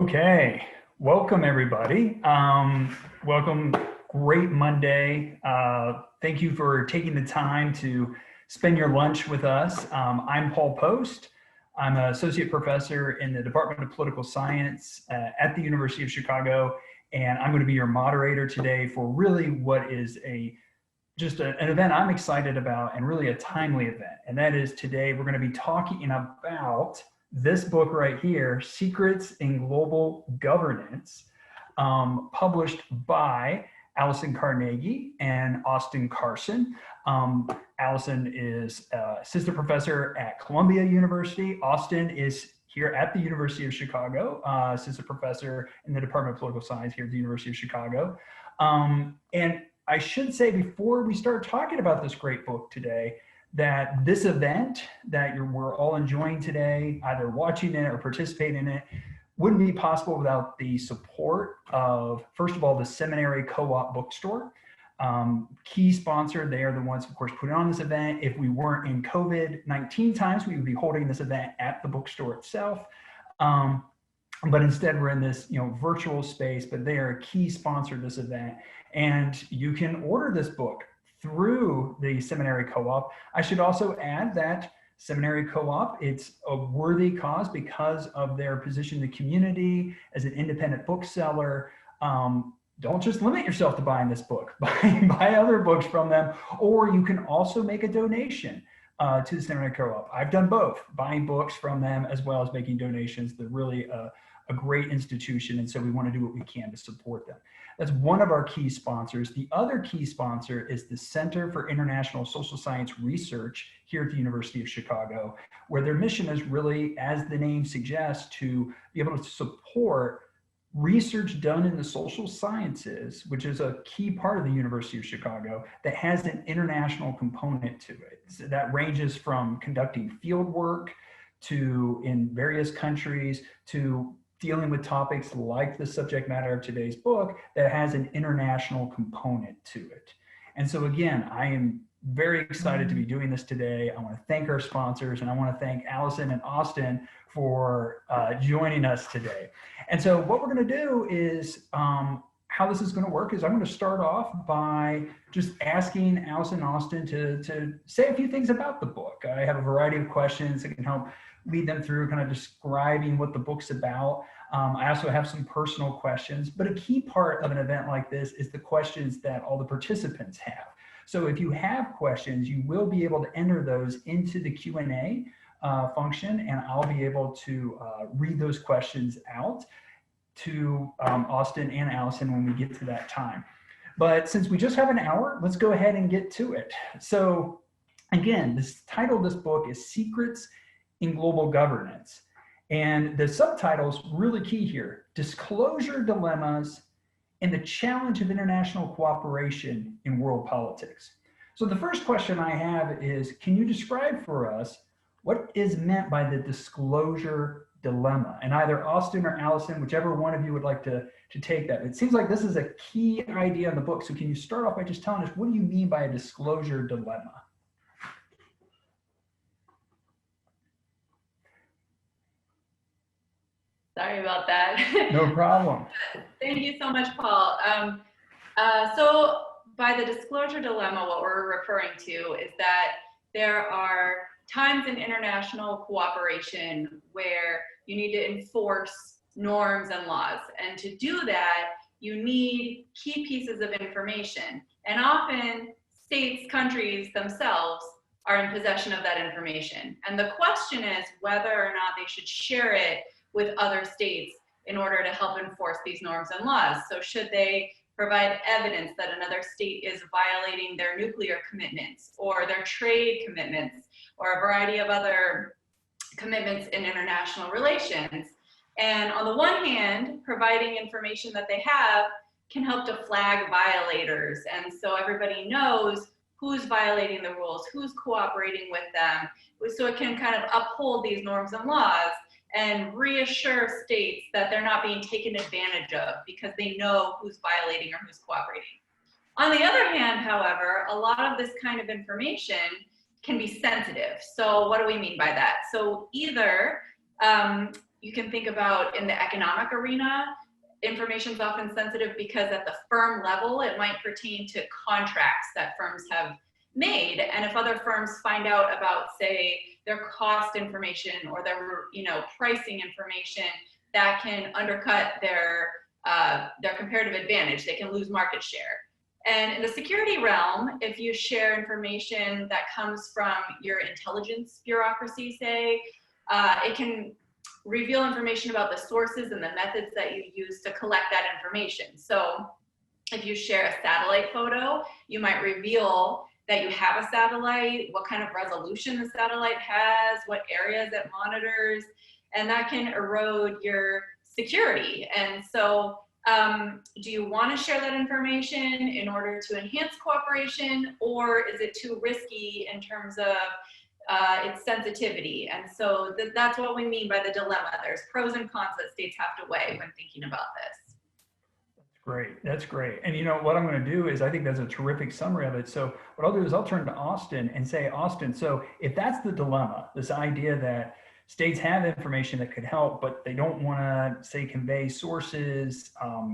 Okay, welcome everybody. Welcome, great Monday. Thank you for taking the time to spend your lunch with us. I'm Paul Poast. I'm an associate professor in the Department of Political Science at the University of Chicago, and I'm going to be your moderator today for really what is just an event I'm excited about and really a timely event. And that is today we're going to be talking about this book right here, Secrets in Global Governance, published by Allison Carnegie and Allison Carson. Allison is a assistant professor at Columbia University. Austin is here at the University of Chicago, assistant professor in the Department of Political Science here at the University of Chicago. And I should say before we start talking about this great book today, that this event that we're all enjoying today, either watching it or participating in it, wouldn't be possible without the support of, first of all, the Seminary Co-op bookstore. Key sponsor, they are the ones, of course, putting on this event. If we weren't in COVID-19 times, we would be holding this event at the bookstore itself. But instead we're in this virtual space, but they are a key sponsor of this event. And you can order this book through the Seminary Co-op. I should also add that Seminary Co-op, it's a worthy cause because of their position in the community as an independent bookseller. Don't just limit yourself to buying this book, buy other books from them, or you can also make a donation to the Seminary Co-op. I've done both, buying books from them as well as making donations. They're really a great institution, and so we want to do what we can to support them. That's one of our key sponsors. The other key sponsor is the Center for International Social Science Research here at the University of Chicago, where their mission is really, as the name suggests, to be able to support research done in the social sciences, which is a key part of the University of Chicago, that has an international component to it. So that ranges from conducting field work to in various countries to dealing with topics like the subject matter of today's book that has an international component to it. And so again, I am very excited to be doing this today. I want to thank our sponsors, and I want to thank Allison and Austin for joining us today. And so what we're going to do is, how this is going to work is I'm going to start off by just asking Allison and Austin to say a few things about the book. I have a variety of questions that can help lead them through kind of describing what the book's about. I also have some personal questions, but a key part of an event like this is the questions that all the participants have. So if you have questions, you will be able to enter those into the Q&A function, and I'll be able to read those questions out to Austin and Allison when we get to that time. But since we just have an hour, let's go ahead and get to it. So again, this title of this book is Secrets in Global Governance. And the subtitle's really key here: Disclosure Dilemmas and the Challenge of International Cooperation in World Politics. So the first question I have is, can you describe for us what is meant by the disclosure dilemma? And either Austin or Allison, whichever one of you would like to take that. It seems like this is a key idea in the book. So can you start off by just telling us, what do you mean by a disclosure dilemma? Sorry about that. No problem. Thank you so much, Paul. So by the disclosure dilemma, what we're referring to is that there are times in international cooperation where you need to enforce norms and laws. And to do that, you need key pieces of information. And often states, countries themselves are in possession of that information. And the question is whether or not they should share it with other states in order to help enforce these norms and laws. So should they provide evidence that another state is violating their nuclear commitments or their trade commitments or a variety of other commitments in international relations? And on the one hand, providing information that they have can help to flag violators. And so everybody knows who's violating the rules, who's cooperating with them. So it can kind of uphold these norms and laws and reassure states that they're not being taken advantage of because they know who's violating or who's cooperating. On the other hand, however, a lot of this kind of information can be sensitive. So what do we mean by that? So either you can think about in the economic arena, information is often sensitive because at the firm level, it might pertain to contracts that firms have made. And if other firms find out about, say, their cost information or their, pricing information, that can undercut their comparative advantage. They can lose market share. And in the security realm, if you share information that comes from your intelligence bureaucracy, say, it can reveal information about the sources and the methods that you use to collect that information. So if you share a satellite photo, you might reveal that you have a satellite, what kind of resolution the satellite has, what areas it monitors, and that can erode your security. And so do you want to share that information in order to enhance cooperation, or is it too risky in terms of its sensitivity? And so that's what we mean by the dilemma. There's pros and cons that states have to weigh when thinking about this. Great. That's great. And what I'm going to do is, I think that's a terrific summary of it. So what I'll do is I'll turn to Austin and say, Austin, so if that's the dilemma, this idea that states have information that could help, but they don't want to, say, convey sources,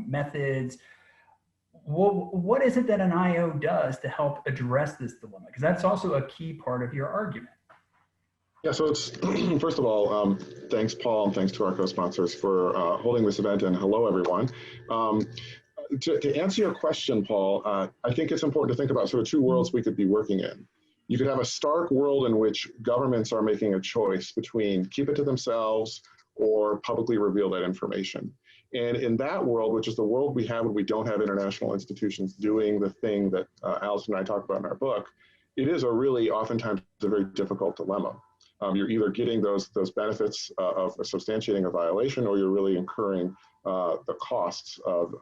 methods, what is it that an IO does to help address this dilemma? Because that's also a key part of your argument. Yeah, so it's, first of all, thanks, Paul, and thanks to our co-sponsors for holding this event, and hello, everyone. To answer your question, Paul, I think it's important to think about sort of two worlds we could be working in. You could have a stark world in which governments are making a choice between keep it to themselves or publicly reveal that information. And in that world, which is the world we have when we don't have international institutions doing the thing that Allison and I talk about in our book, it is a really oftentimes a very difficult dilemma. You're either getting those benefits of substantiating a violation, or you're really incurring the costs of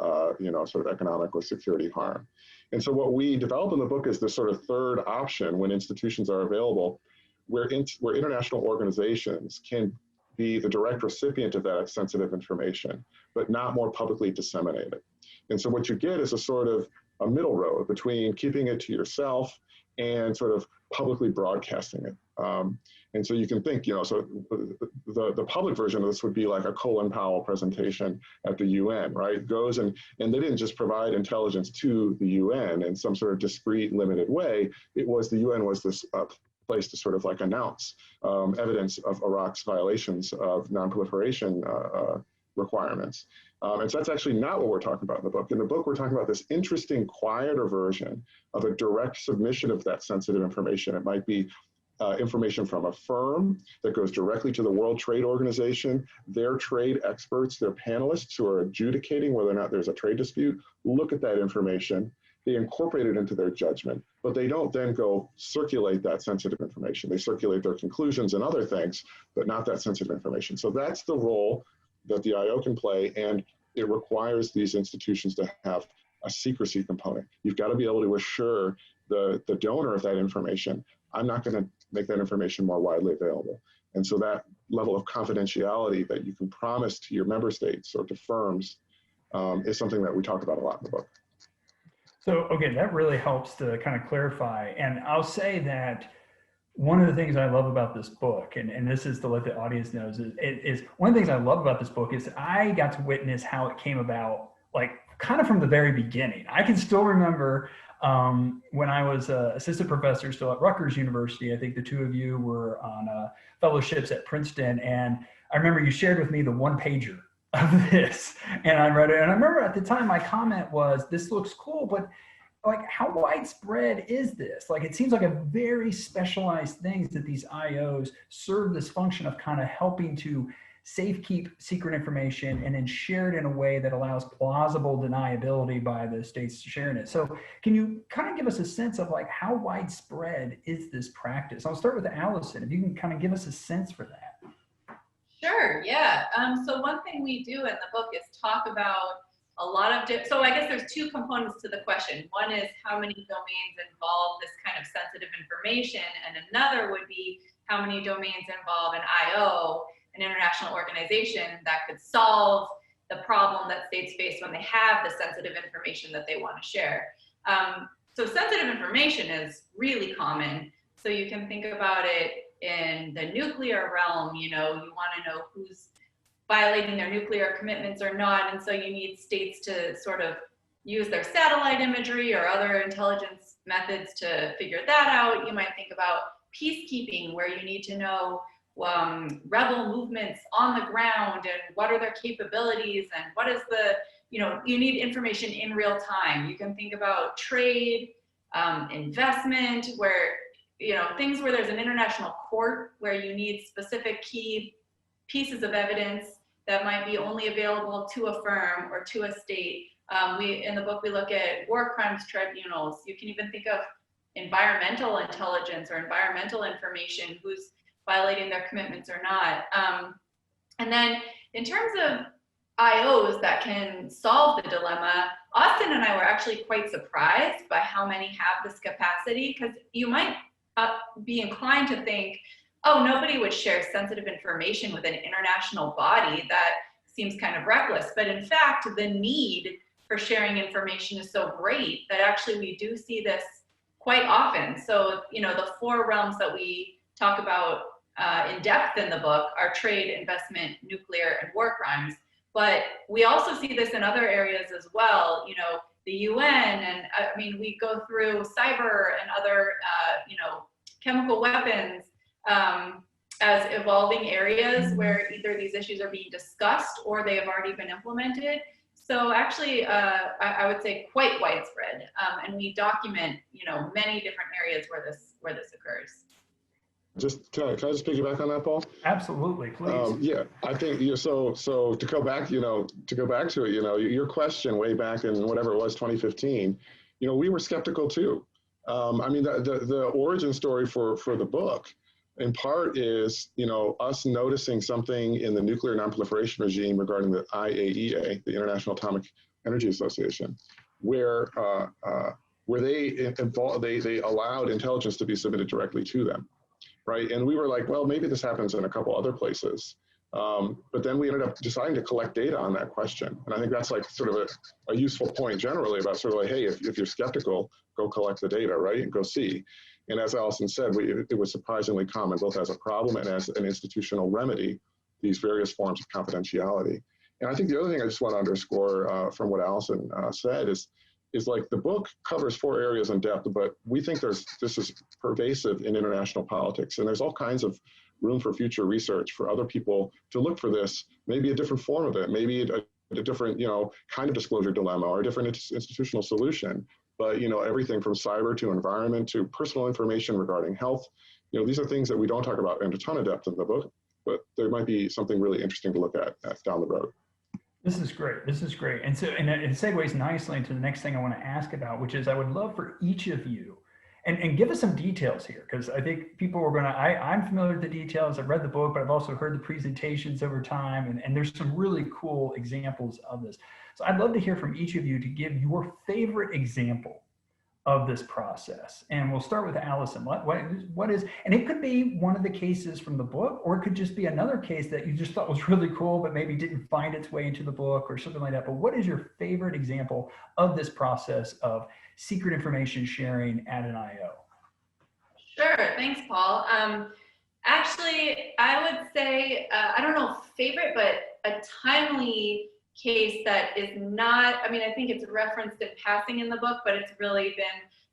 sort of economic or security harm. And so what we develop in the book is this sort of third option when institutions are available, where international organizations can be the direct recipient of that sensitive information, but not more publicly disseminate it. And so what you get is a sort of a middle road between keeping it to yourself and sort of publicly broadcasting it. And so you can think, so the public version of this would be like a Colin Powell presentation at the UN, right? Goes and they didn't just provide intelligence to the UN in some sort of discrete, limited way. It was the UN was this place to sort of like announce evidence of Iraq's violations of non-proliferation requirements. And so that's actually not what we're talking about in the book. In the book, we're talking about this interesting, quieter version of a direct submission of that sensitive information. It might be information from a firm that goes directly to the World Trade Organization. Their trade experts, their panelists who are adjudicating whether or not there's a trade dispute, look at that information. They incorporate it into their judgment, but they don't then go circulate that sensitive information. They circulate their conclusions and other things, but not that sensitive information. So that's the role that the IO can play, and it requires these institutions to have a secrecy component. You've got to be able to assure the donor of that information, I'm not going to make that information more widely available. And so that level of confidentiality that you can promise to your member states or to firms is something that we talk about a lot in the book. So, okay, that really helps to kind of clarify. And I'll say that one of the things I love about this book, and this is to let the audience know, is one of the things I love about this book is I got to witness how it came about, like kind of from the very beginning. I can still remember when I was assistant professor still at Rutgers University. I think the two of you were on fellowships at Princeton, and I remember you shared with me the one pager of this, and I read it, and I remember at the time my comment was, this looks cool, but like, how widespread is this? Like, it seems like a very specialized things that these IOs serve this function of kind of helping to safekeep secret information and then share it in a way that allows plausible deniability by the states sharing it. So can you kind of give us a sense of like, how widespread is this practice? I'll start with Allison, if you can kind of give us a sense for that. Sure, yeah. So one thing we do in the book is talk about a lot of, so I guess there's two components to the question. One is how many domains involve this kind of sensitive information, and another would be how many domains involve an IO, an international organization that could solve the problem that states face when they have the sensitive information that they want to share. So sensitive information is really common. So you can think about it in the nuclear realm. You know, you want to know who's violating their nuclear commitments or not. And so you need states to sort of use their satellite imagery or other intelligence methods to figure that out. You might think about peacekeeping, where you need to know rebel movements on the ground and what are their capabilities and what is the, you need information in real time. You can think about trade, investment, where, things where there's an international court where you need specific key pieces of evidence that might be only available to a firm or to a state. In the book, we look at war crimes tribunals. You can even think of environmental intelligence or environmental information, who's violating their commitments or not. And then in terms of IOs that can solve the dilemma, Austin and I were actually quite surprised by how many have this capacity, because you might be inclined to think, oh, nobody would share sensitive information with an international body. That seems kind of reckless. But in fact, the need for sharing information is so great that actually we do see this quite often. So, the 4 realms that we talk about in depth in the book are trade, investment, nuclear, and war crimes. But we also see this in other areas as well. The UN, and we go through cyber and other, chemical weapons as evolving areas where either these issues are being discussed or they have already been implemented. So actually, I would say quite widespread, and we document, many different areas where this occurs. Can I just piggyback on that, Paul? Absolutely, please. Yeah, I think so to go back, to it, your question way back in whatever it was, 2015, we were skeptical too. The origin story for the book, in part, is us noticing something in the nuclear nonproliferation regime regarding the IAEA, the International Atomic Energy Association, where they allowed intelligence to be submitted directly to them. Right, and we were like, well, maybe this happens in a couple other places, but then we ended up deciding to collect data on that question. And I think that's like sort of a useful point generally about sort of like, hey, if you're skeptical, go collect the data, right, and go see. And as Allison said, it was surprisingly common, both as a problem and as an institutional remedy, these various forms of confidentiality. And I think the other thing I just want to underscore from what Allison said is like the book covers 4 areas in depth, but we think this is pervasive in international politics, and there's all kinds of room for future research for other people to look for this, maybe a different form of it, maybe a different kind of disclosure dilemma or a different institutional solution. But everything from cyber to environment to personal information regarding health, these are things that we don't talk about in a ton of depth in the book, but there might be something really interesting to look at down the road. This is great. This is great. And so, and it segues nicely into the next thing I want to ask about, which is I would love for each of you, and give us some details here, because I think people are going to, I'm familiar with the details. I've read the book, but I've also heard the presentations over time, and there's some really cool examples of this. So I'd love to hear from each of you to give your favorite example of this process. And we'll start with Allison. What is, and it could be one of the cases from the book, or it could just be another case that you just thought was really cool, but maybe didn't find its way into the book or something like that. But what is your favorite example of this process of secret information sharing at an IO? Sure, thanks, Paul. Actually, I would say, I don't know favorite, but a timely case that is not, I think it's referenced in passing in the book, but it's really been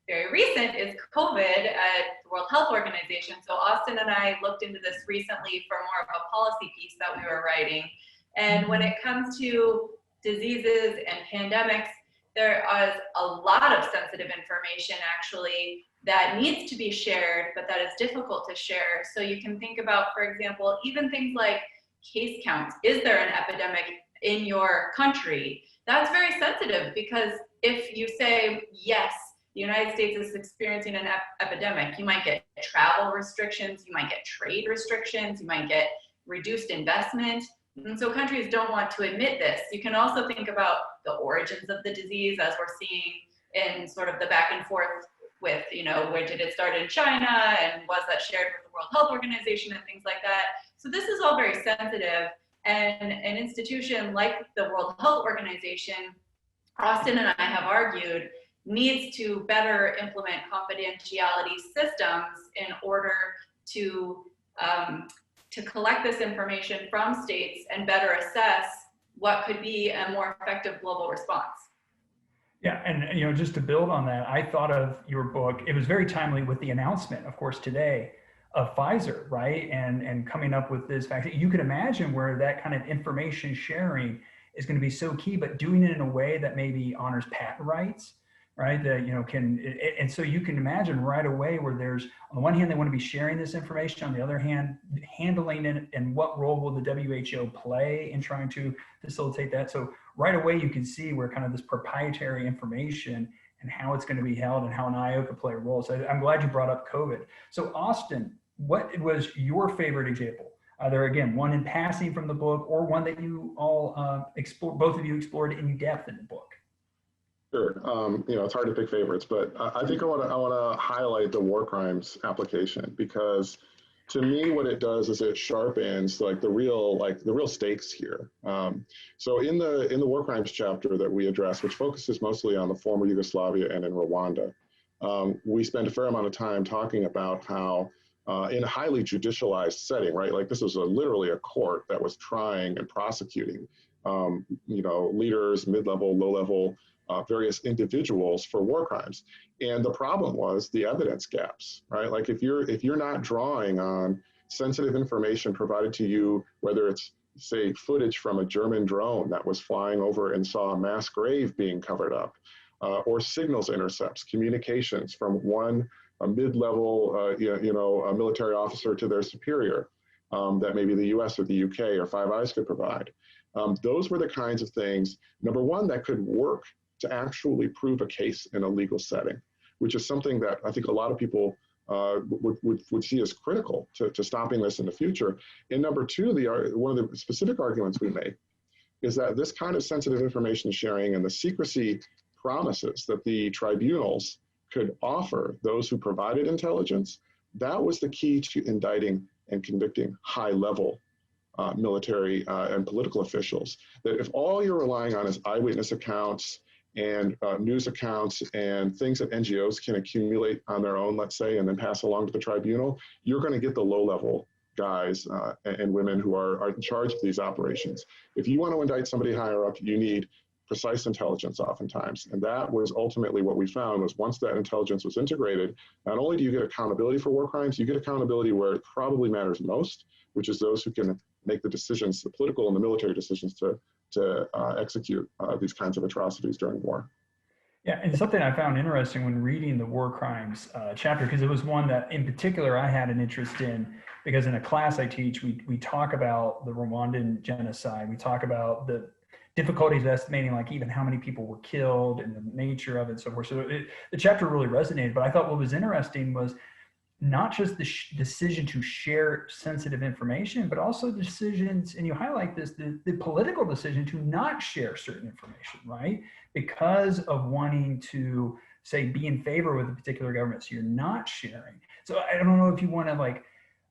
very recent, is COVID at the World Health Organization. So Austin and I looked into this recently for more of a policy piece that we were writing. And when it comes to diseases and pandemics, there is a lot of sensitive information actually that needs to be shared, but that is difficult to share. So you can think about, for example, even things like case counts. Is there an epidemic in your country? That's very sensitive, because if you say, yes, the United States is experiencing an epidemic, you might get travel restrictions, you might get trade restrictions, you might get reduced investment. And so countries don't want to admit this. You can also think about the origins of the disease, as we're seeing in sort of the back and forth with, where did it start in China, and was that shared with the World Health Organization and things like that. So this is all very sensitive. And an institution like the World Health Organization, Austin and I have argued, needs to better implement confidentiality systems in order to to collect this information from states and better assess what could be a more effective global response. Yeah, and just to build on that, I thought of your book. It was very timely with the announcement, of course, today of Pfizer, right? And coming up with this vaccine. You could imagine where that kind of information sharing is going to be so key, but doing it in a way that maybe honors patent rights, right? That and so you can imagine right away where there's, on the one hand, they want to be sharing this information, on the other hand, handling it, and what role will the WHO play in trying to facilitate that. So right away you can see where kind of this proprietary information and how it's going to be held and how an IO could play a role. So I'm glad you brought up COVID. So Austin, what was your favorite example? Either, again, one in passing from the book or one that you all explored, both of you explored in depth in the book? Sure. It's hard to pick favorites, but I think I want to highlight the war crimes application, because to me, what it does is it sharpens the real stakes here. So in the war crimes chapter that we address, which focuses mostly on the former Yugoslavia and in Rwanda, we spend a fair amount of time talking about how in a highly judicialized setting, right? Like this was literally a court that was trying and prosecuting, leaders, mid-level, low-level, various individuals for war crimes. And the problem was the evidence gaps, right? Like if you're not drawing on sensitive information provided to you, whether it's, say, footage from a German drone that was flying over and saw a mass grave being covered up, or signals intercepts, communications from a mid-level, a military officer to their superior that maybe the US or the UK or Five Eyes could provide. Those were the kinds of things, number one, that could work to actually prove a case in a legal setting, which is something that I think a lot of people would see as critical to stopping this in the future. And number two, one of the specific arguments we make is that this kind of sensitive information sharing and the secrecy promises that the tribunals could offer those who provided intelligence, that was the key to indicting and convicting high-level military and political officials. That if all you're relying on is eyewitness accounts and news accounts and things that NGOs can accumulate on their own, let's say, and then pass along to the tribunal, you're going to get the low-level guys and women who are in charge of these operations. If you want to indict somebody higher up, you need precise intelligence oftentimes. And that was ultimately what we found, was once that intelligence was integrated, not only do you get accountability for war crimes, you get accountability where it probably matters most, which is those who can make the decisions, the political and the military decisions to execute these kinds of atrocities during war. Yeah, and something I found interesting when reading the war crimes chapter, because it was one that in particular I had an interest in, because in a class I teach, we talk about the Rwandan genocide, we talk about the difficulties of estimating like even how many people were killed and the nature of it and so forth. So the chapter really resonated, but I thought what was interesting was not just the decision to share sensitive information, but also the decisions, and you highlight this, the political decision to not share certain information, right? Because of wanting to, say, be in favor with a particular government, so you're not sharing. So I don't know if you want to like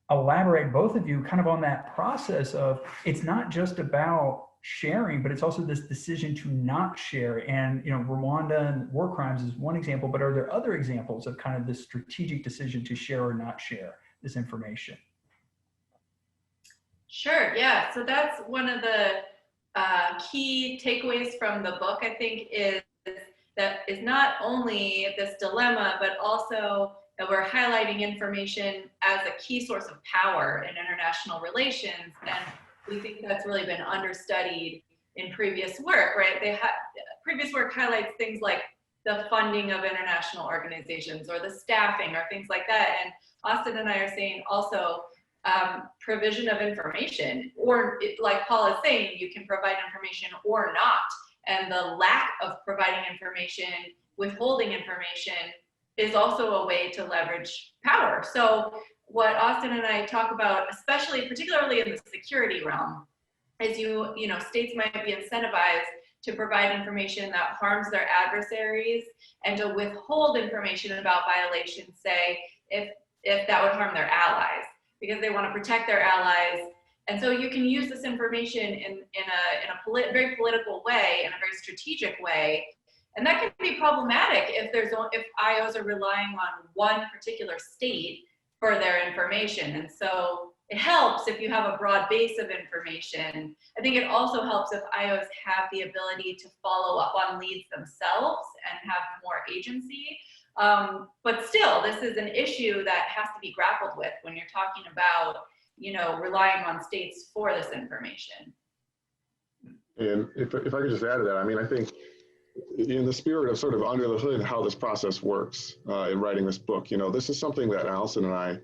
elaborate, both of you, kind of on that process of, it's not just about sharing, but it's also this decision to not share. And Rwanda and war crimes is one example, but are there other examples of kind of this strategic decision to share or not share this information? Sure, yeah. So that's one of the key takeaways from the book, I think, is that is not only this dilemma, but also that we're highlighting information as a key source of power in international relations. And we think that's really been understudied in previous work, right? Previous work highlights things like the funding of international organizations or the staffing or things like that. And Austin and I are saying also provision of information, or like Paul is saying, you can provide information or not. And the lack of providing information, withholding information, is also a way to leverage power. So what Austin and I talk about, particularly in the security realm, is states might be incentivized to provide information that harms their adversaries and to withhold information about violations, say, if that would harm their allies, because they want to protect their allies. And so you can use this information in a very political way, in a very strategic way. And that can be problematic if IOs are relying on one particular state for their information. And so it helps if you have a broad base of information. I think it also helps if IOs have the ability to follow up on leads themselves and have more agency. But still, this is an issue that has to be grappled with when you're talking about, you know, relying on states for this information. And if I could just add to that, I mean, I think in the spirit of sort of under the hood, how this process works in writing this book, you know, this is something that Allison and I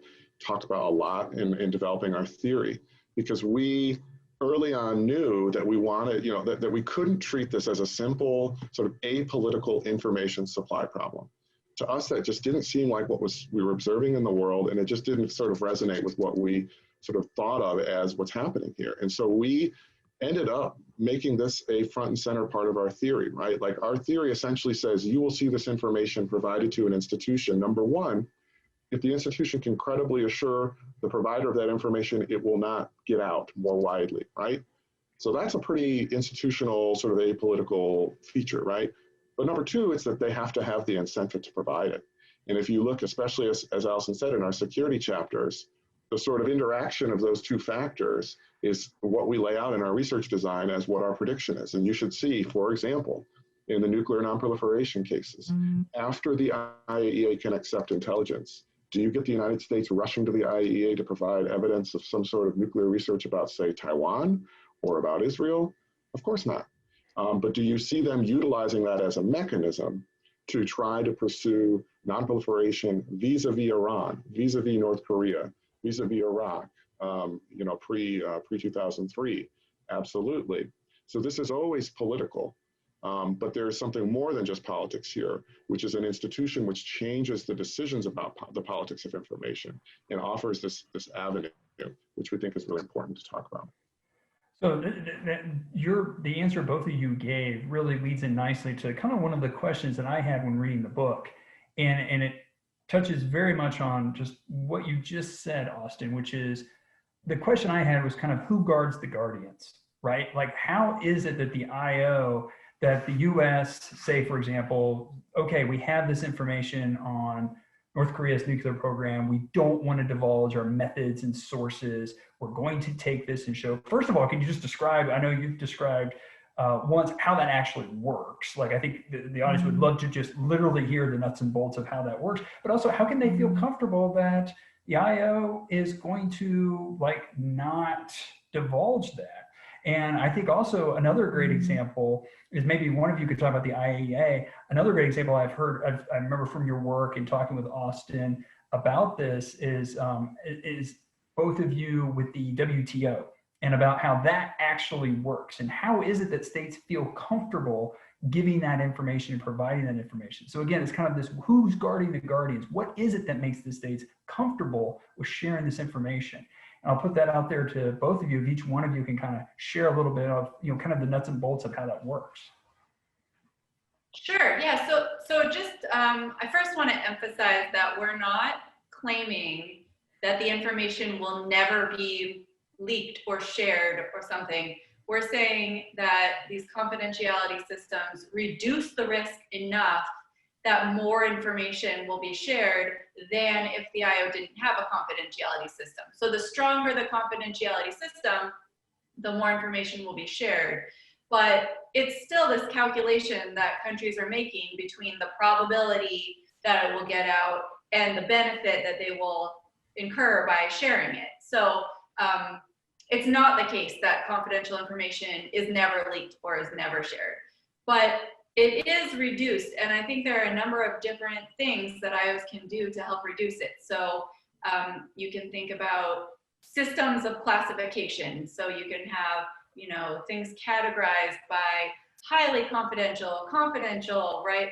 talked about a lot in developing our theory, because we early on knew that we wanted, you know, that we couldn't treat this as a simple sort of apolitical information supply problem. To us, that just didn't seem like what we were observing in the world, and it just didn't sort of resonate with what we sort of thought of as what's happening here. And so we ended up making this a front and center part of our theory, right? Like our theory essentially says you will see this information provided to an institution, number one, if the institution can credibly assure the provider of that information, it will not get out more widely, right? So that's a pretty institutional sort of apolitical feature, right? But number two, it's that they have to have the incentive to provide it. And if you look, especially as Allison said in our security chapters, the sort of interaction of those two factors is what we lay out in our research design as what our prediction is. And you should see, for example, in the nuclear nonproliferation cases, after the IAEA can accept intelligence, do you get the United States rushing to the IAEA to provide evidence of some sort of nuclear research about, say, Taiwan or about Israel? Of course not. But do you see them utilizing that as a mechanism to try to pursue nonproliferation vis-a-vis Iran, vis-a-vis North Korea, vis-a-vis Iraq, you know, pre-2003? Absolutely. So this is always political. But there is something more than just politics here, which is an institution which changes the decisions about the politics of information and offers this avenue, which we think is really important to talk about. So the answer both of you gave really leads in nicely to kind of one of the questions that I had when reading the book. And it touches very much on just what you just said, Austin, which is the question I had was kind of who guards the guardians, right? Like, how is it that the IO, that the US say, for example, okay, we have this information on North Korea's nuclear program. We don't want to divulge our methods and sources. We're going to take this and show. First of all, can you just describe, I know you've described once how that actually works. Like, I think the audience would love to just literally hear the nuts and bolts of how that works, but also how can they feel comfortable that the IO is going to like not divulge that? And I think also another great example is maybe one of you could talk about the IAEA. Another great example I've heard, I remember from your work and talking with Austin about this is both of you with the WTO and about how that actually works and how is it that states feel comfortable giving that information and providing that information. So again, it's kind of this, who's guarding the guardians? What is it that makes the states comfortable with sharing this information? I'll put that out there to both of you. If each one of you can kind of share a little bit of, you know, kind of the nuts and bolts of how that works. Sure. Yeah. So just I first want to emphasize that we're not claiming that the information will never be leaked or shared or something. We're saying that these confidentiality systems reduce the risk enough that more information will be shared than if the IO didn't have a confidentiality system. So the stronger the confidentiality system, the more information will be shared. But it's still this calculation that countries are making between the probability that it will get out and the benefit that they will incur by sharing it. So it's not the case that confidential information is never leaked or is never shared. But it is reduced, and I think there are a number of different things that IOs can do to help reduce it. So you can think about systems of classification. So you can have, you know, things categorized by highly confidential, confidential, right?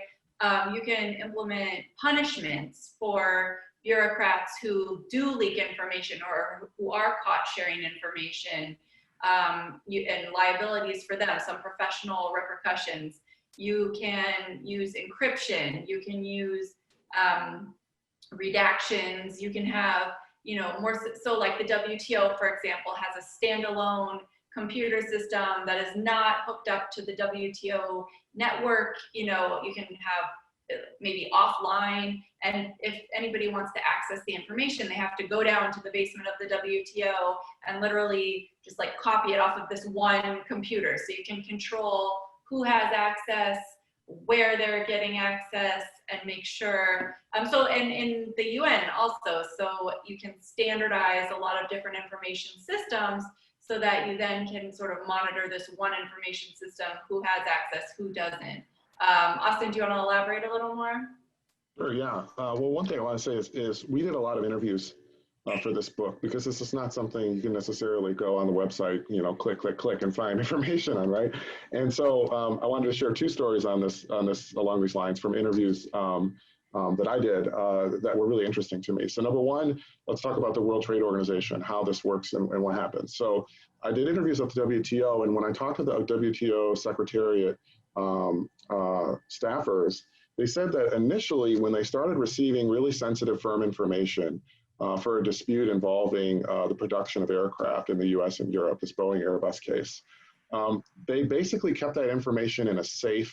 You can implement punishments for bureaucrats who do leak information or who are caught sharing information, and liabilities for them, some professional repercussions. You can use encryption, you can use redactions, you can have, you know, more, so like the WTO, for example, has a standalone computer system that is not hooked up to the WTO network. You know, you can have maybe offline. And if anybody wants to access the information, they have to go down to the basement of the WTO and literally just like copy it off of this one computer. So you can control who has access, where they're getting access, and make sure. So in the UN also, so you can standardize a lot of different information systems so that you then can sort of monitor this one information system, who has access, who doesn't. Austin, do you want to elaborate a little more? Sure, yeah. Well, one thing I want to say is we did a lot of interviews for this book, because this is not something you can necessarily go on the website, you know, click, click, click, and find information on, right? And so I wanted to share two stories on this along these lines from interviews that I did that were really interesting to me. So number one, let's talk about the World Trade Organization, how this works and what happens. So I did interviews at the WTO, and when I talked to the WTO Secretariat staffers, they said that initially when they started receiving really sensitive firm information for a dispute involving the production of aircraft in the US and Europe, this Boeing Airbus case, they basically kept that information in a safe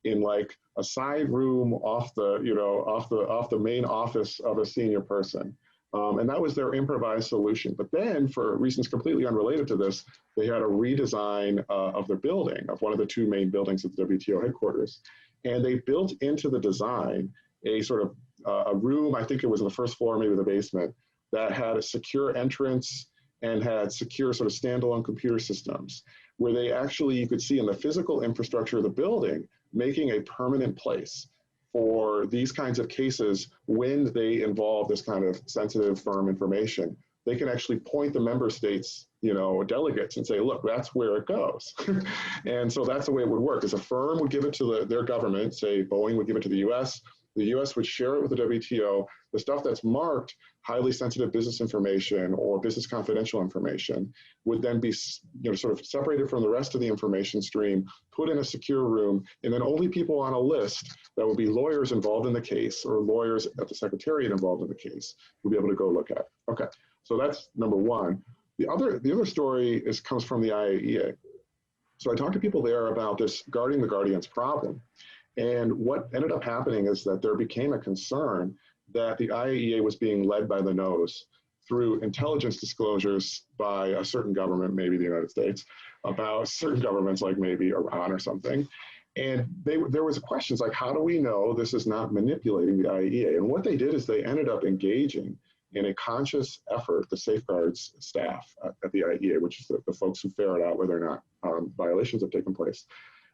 in like a side room off the main office of a senior person. And that was their improvised solution. But then, for reasons completely unrelated to this, they had a redesign of the building, of one of the two main buildings at the WTO headquarters. And they built into the design a sort of a room, I think it was on the first floor, maybe the basement, that had a secure entrance and had secure sort of standalone computer systems, where they actually, you could see in the physical infrastructure of the building, making a permanent place for these kinds of cases when they involve this kind of sensitive firm information. They can actually point the member states, you know, delegates and say, look, that's where it goes. And so that's the way it would work, is a firm would give it to their government, say Boeing would give it to the US would share it with the WTO. The stuff that's marked highly sensitive business information or business confidential information would then be, you know, sort of separated from the rest of the information stream, put in a secure room, and then only people on a list that would be lawyers involved in the case or lawyers at the Secretariat involved in the case would be able to go look at. Okay, so that's number one. The other story comes from the IAEA. So I talked to people there about this guarding the guardians problem. And what ended up happening is that there became a concern that the IAEA was being led by the nose through intelligence disclosures by a certain government, maybe the United States, about certain governments like maybe Iran or something. And there was questions like, how do we know this is not manipulating the IAEA? And what they did is they ended up engaging in a conscious effort, the safeguards staff at the IAEA, which is the folks who ferret out whether or not violations have taken place.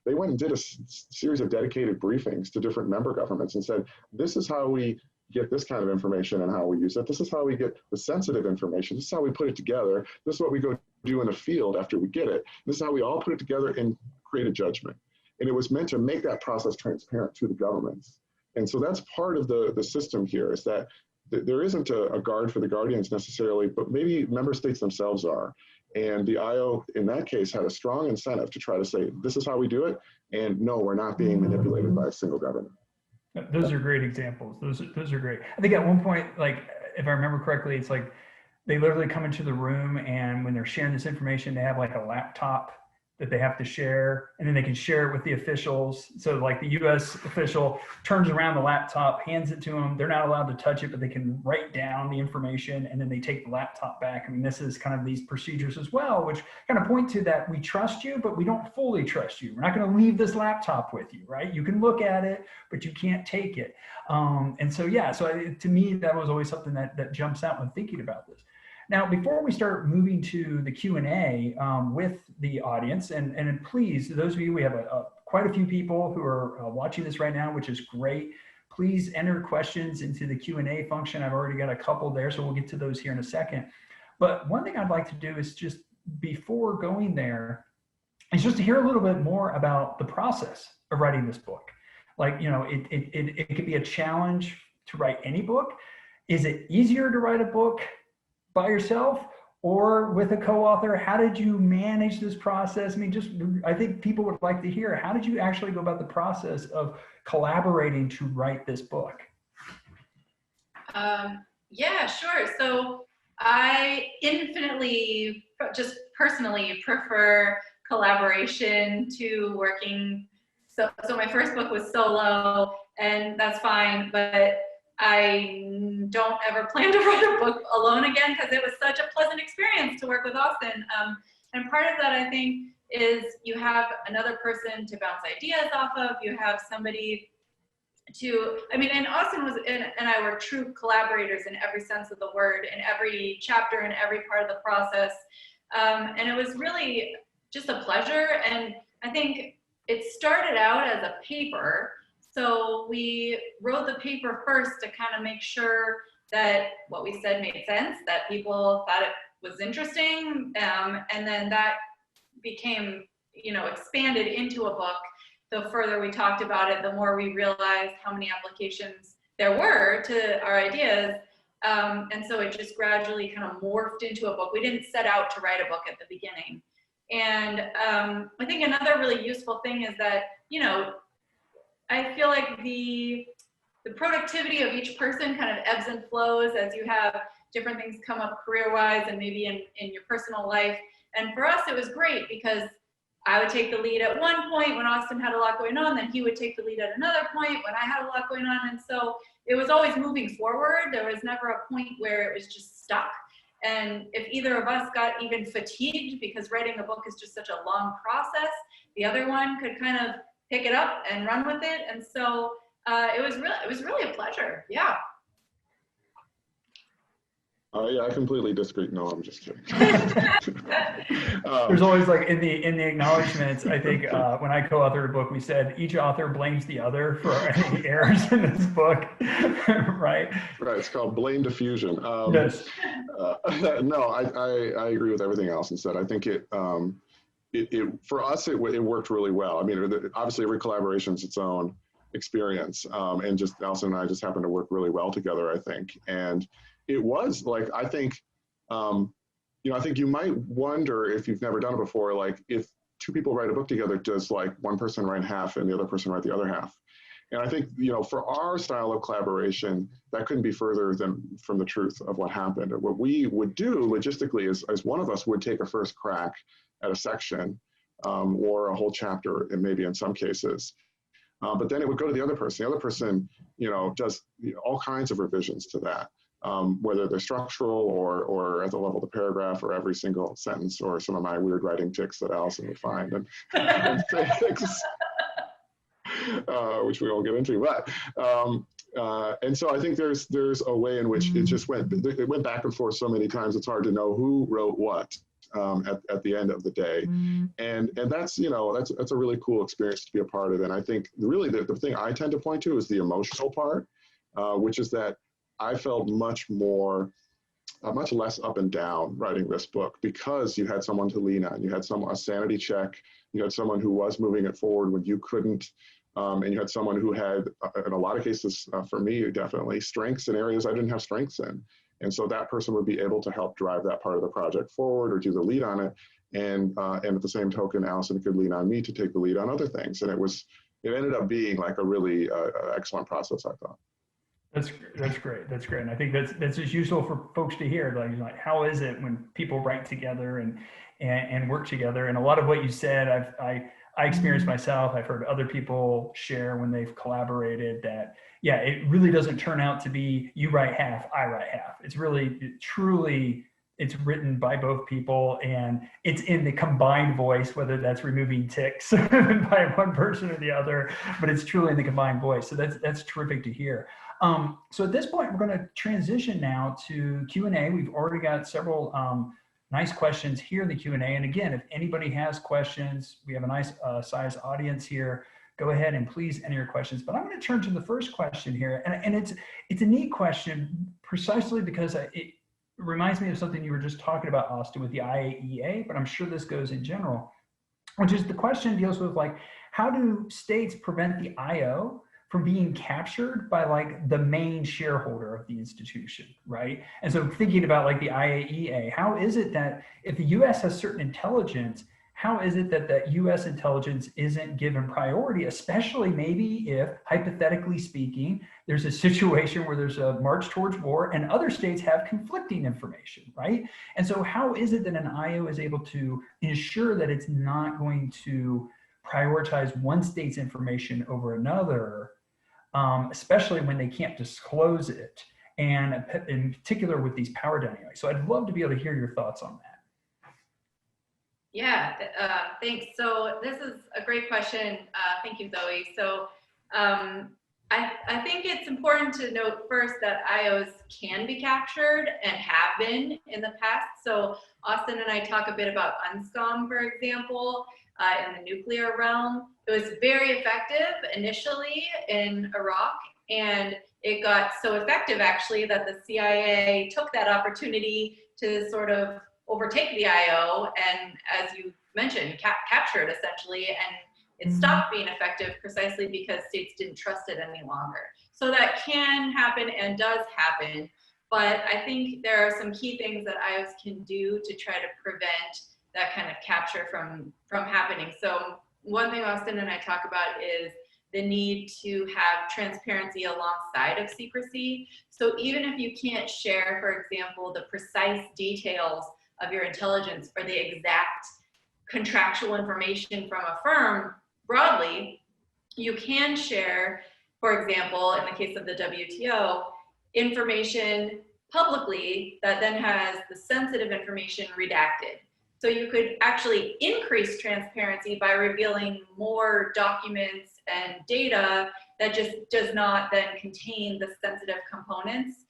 They went and did a series of dedicated briefings to different member governments and said, this is how we get this kind of information and how we use it. This is how we get the sensitive information. This is how we put it together. This is what we go do in the field after we get it. This is how we all put it together and create a judgment. And it was meant to make that process transparent to the governments. And so that's part of the system here, is that there isn't a guard for the guardians necessarily, but maybe member states themselves are. And the IO, in that case, had a strong incentive to try to say, this is how we do it, and no, we're not being manipulated by a single government. Those are great examples. Those are great. I think at one point, like, if I remember correctly, it's like they literally come into the room, and when they're sharing this information, they have like a laptop that they have to share, and then they can share it with the officials. So like the US official turns around the laptop, hands it to them. They're not allowed to touch it, but they can write down the information, and then they take the laptop back. I mean, this is kind of these procedures as well, which kind of point to that we trust you, but we don't fully trust you. We're not going to leave this laptop with you, right? You can look at it, but you can't take it. And so, yeah, so to me, that was always something that jumps out when thinking about this. Now, before we start moving to the Q&A with the audience, and please, those of you, we have quite a few people who are watching this right now, which is great. Please enter questions into the Q&A function. I've already got a couple there, so we'll get to those here in a second. But one thing I'd like to do is just, before going there, is just to hear a little bit more about the process of writing this book. Like, you know, it could be a challenge to write any book. Is it easier to write a book by yourself or with a co-author? How did you manage this process? I mean, I think people would like to hear, how did you actually go about the process of collaborating to write this book? Yeah, sure. So I infinitely, just personally, prefer collaboration to working So my first book was solo, and that's fine, but I don't ever plan to write a book alone again, because it was such a pleasant experience to work with Austin. And part of that, I think, is you have another person to bounce ideas off of. You have somebody to, I mean, and Austin and I were true collaborators in every sense of the word, in every chapter, in every part of the process. And it was really just a pleasure. And I think it started out as a paper. So we wrote the paper first to kind of make sure that what we said made sense, that people thought it was interesting. And then that became, expanded into a book. The further we talked about it, the more we realized how many applications there were to our ideas. And so it just gradually kind of morphed into a book. We didn't set out to write a book at the beginning. And I think another really useful thing is that, I feel like the productivity of each person kind of ebbs and flows as you have different things come up career-wise and maybe in your personal life. And for us, it was great because I would take the lead at one point when Austin had a lot going on, then he would take the lead at another point when I had a lot going on. And so it was always moving forward. There was never a point where it was just stuck. And if either of us got even fatigued because writing a book is just such a long process, the other one could kind of pick it up and run with it. And so it was really a pleasure. Yeah. Yeah, I completely disagree. No, I'm just kidding. There's always like in the acknowledgments, I think when I co-authored a book, we said each author blames the other for any errors in this book, right? Right, it's called blame diffusion. Yes. No, I agree with everything Allison said. I think for us, it worked really well. I mean, obviously every collaboration is its own experience, and just Allison and I just happened to work really well together, I think. And it was like, I think, I think you might wonder if you've never done it before, like if two people write a book together, does like one person write half and the other person write the other half? And I think, for our style of collaboration, that couldn't be further from the truth of what happened. And what we would do logistically is one of us would take a first crack at a section or a whole chapter, and maybe in some cases. But then it would go to the other person. The other person, does all kinds of revisions to that. Whether they're structural or at the level of the paragraph or every single sentence, or some of my weird writing tics that Allison would find and fix, which we won't get into. But and so I think there's a way in which it went back and forth so many times. It's hard to know who wrote what at the end of the day, and that's that's a really cool experience to be a part of. And I think really the thing I tend to point to is the emotional part, which is that I felt much less up and down writing this book because you had someone to lean on. You had a sanity check. You had someone who was moving it forward when you couldn't. And you had someone who had, in a lot of cases, for me, definitely, strengths in areas I didn't have strengths in. And so that person would be able to help drive that part of the project forward or do the lead on it. And at the same token, Allison could lean on me to take the lead on other things. And it ended up being like a really excellent process, I thought. That's great. That's great. And I think that's just useful for folks to hear. Like how is it when people write together and work together? And a lot of what you said, I experienced myself. I've heard other people share when they've collaborated that, yeah, it really doesn't turn out to be you write half, I write half. It's truly, it's written by both people, and it's in the combined voice, whether that's removing tics by one person or the other, but it's truly in the combined voice. So that's terrific to hear. So at this point, we're going to transition now to Q&A. We've already got several nice questions here in the Q&A. And again, if anybody has questions, we have a nice size audience here. Go ahead and please enter your questions. But I'm going to turn to the first question here. And it's a neat question precisely because it reminds me of something you were just talking about, Austin, with the IAEA, but I'm sure this goes in general, which is the question deals with like, how do states prevent the IO from being captured by like the main shareholder of the institution, right? And so thinking about like the IAEA, how is it that if the US has certain intelligence, how is it that that US intelligence isn't given priority, especially maybe if, hypothetically speaking, there's a situation where there's a march towards war and other states have conflicting information, right? And so how is it that an IO is able to ensure that it's not going to prioritize one state's information over another, especially when they can't disclose it, and in particular with these power dynamics. So I'd love to be able to hear your thoughts on that. Yeah, thanks. So this is a great question. Thank you, Zoe. So I think it's important to note first that IOs can be captured and have been in the past. So Austin and I talk a bit about UNSCOM, for example, in the nuclear realm. It was very effective initially in Iraq, and it got so effective actually that the CIA took that opportunity to sort of overtake the IO and, as you mentioned, capture it essentially, and it stopped being effective precisely because states didn't trust it any longer. So that can happen and does happen, but I think there are some key things that IOs can do to try to prevent that kind of capture from happening. So one thing Austin and I talk about is the need to have transparency alongside of secrecy. So even if you can't share, for example, the precise details of your intelligence or the exact contractual information from a firm broadly, you can share, for example, in the case of the WTO, information publicly that then has the sensitive information redacted. So you could actually increase transparency by revealing more documents and data that just does not then contain the sensitive components.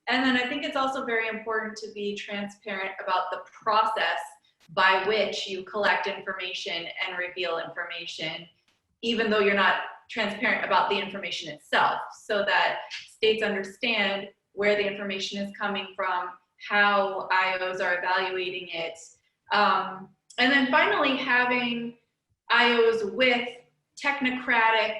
And then I think it's also very important to be transparent about the process by which you collect information and reveal information, even though you're not transparent about the information itself, so that states understand where the information is coming from, how IOs are evaluating it. And then finally, having IOs with technocratic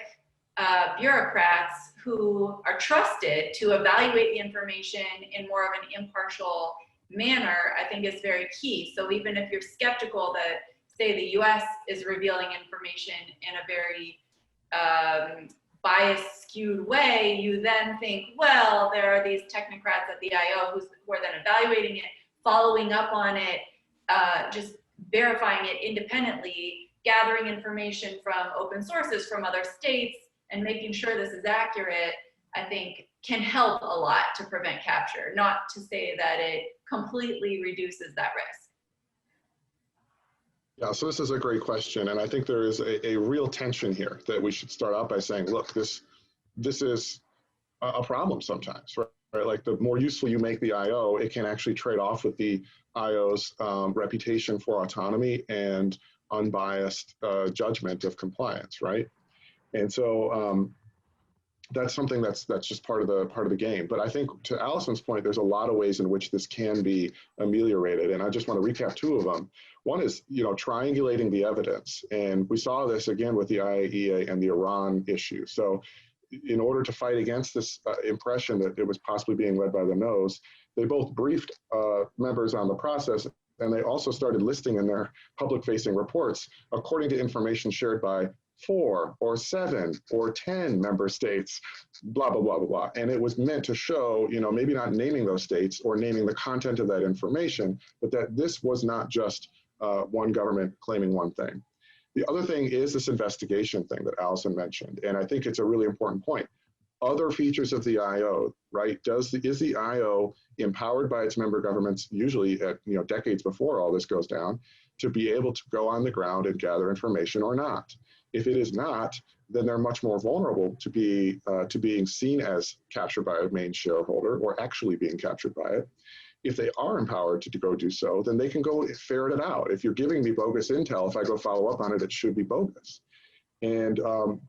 bureaucrats who are trusted to evaluate the information in more of an impartial manner, I think is very key. So even if you're skeptical that, say, the US is revealing information in a very biased, skewed way, you then think, well, there are these technocrats at the IO who are then evaluating it, following up on it, just verifying it independently, gathering information from open sources from other states, and making sure this is accurate, I think can help a lot to prevent capture, not to say that it completely reduces that risk. Yeah, so this is a great question, and I think there is a real tension here that we should start out by saying, look, this is a problem sometimes, right? Like the more useful you make the IO, it can actually trade off with the IO's reputation for autonomy and unbiased judgment of compliance, right? And so that's something that's just part of the game. But I think to Allison's point, there's a lot of ways in which this can be ameliorated, and I just want to recap two of them. One is, triangulating the evidence, and we saw this again with the IAEA and the Iran issue. So in order to fight against this impression that it was possibly being led by the nose, they both briefed members on the process, and they also started listing in their public-facing reports according to information shared by 4 or 7 or 10 member states, blah, blah, blah, blah, blah. And it was meant to show, maybe not naming those states or naming the content of that information, but that this was not just one government claiming one thing. The other thing is this investigation thing that Allison mentioned, and I think it's a really important point. Other features of the IO, right? Is the IO empowered by its member governments, usually at decades before all this goes down, to be able to go on the ground and gather information or not? If it is not, then they're much more vulnerable to being seen as captured by a main shareholder or actually being captured by it. If they are empowered to go do so, then they can go ferret it out. If you're giving me bogus intel, if I go follow up on it, it should be bogus. And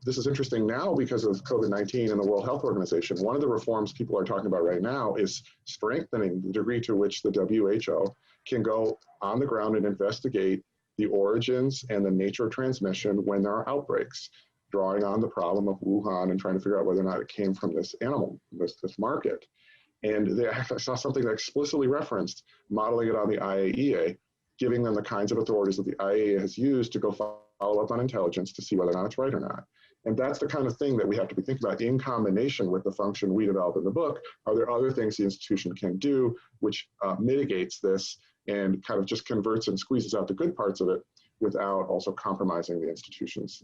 this is interesting now because of COVID-19 and the World Health Organization. One of the reforms people are talking about right now is strengthening the degree to which the WHO can go on the ground and investigate the origins and the nature of transmission when there are outbreaks, drawing on the problem of Wuhan and trying to figure out whether or not it came from this animal, this market. And I saw something that explicitly referenced modeling it on the IAEA, giving them the kinds of authorities that the IAEA has used to go follow up on intelligence to see whether or not it's right or not. And that's the kind of thing that we have to be thinking about in combination with the function we develop in the book. Are there other things the institution can do which mitigates this and kind of just converts and squeezes out the good parts of it without also compromising the institution's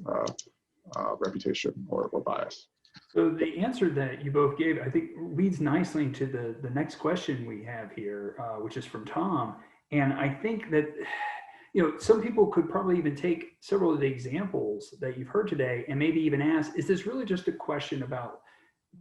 reputation or bias. So the answer that you both gave, I think, leads nicely to the next question we have here, which is from Tom. And I think that, some people could probably even take several of the examples that you've heard today and maybe even ask, is this really just a question about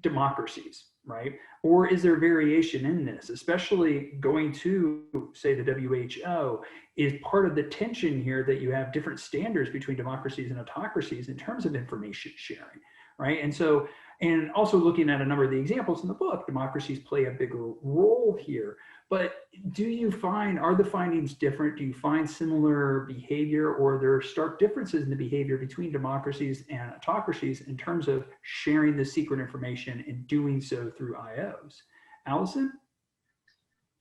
democracies, right? Or is there variation in this, especially going to, say, the WHO? Is part of the tension here that you have different standards between democracies and autocracies in terms of information sharing, right? And so, and also looking at a number of the examples in the book, democracies play a bigger role here. But do you find, are the findings different? Do you find similar behavior, or are there stark differences in the behavior between democracies and autocracies in terms of sharing the secret information and doing so through IOs? Allison?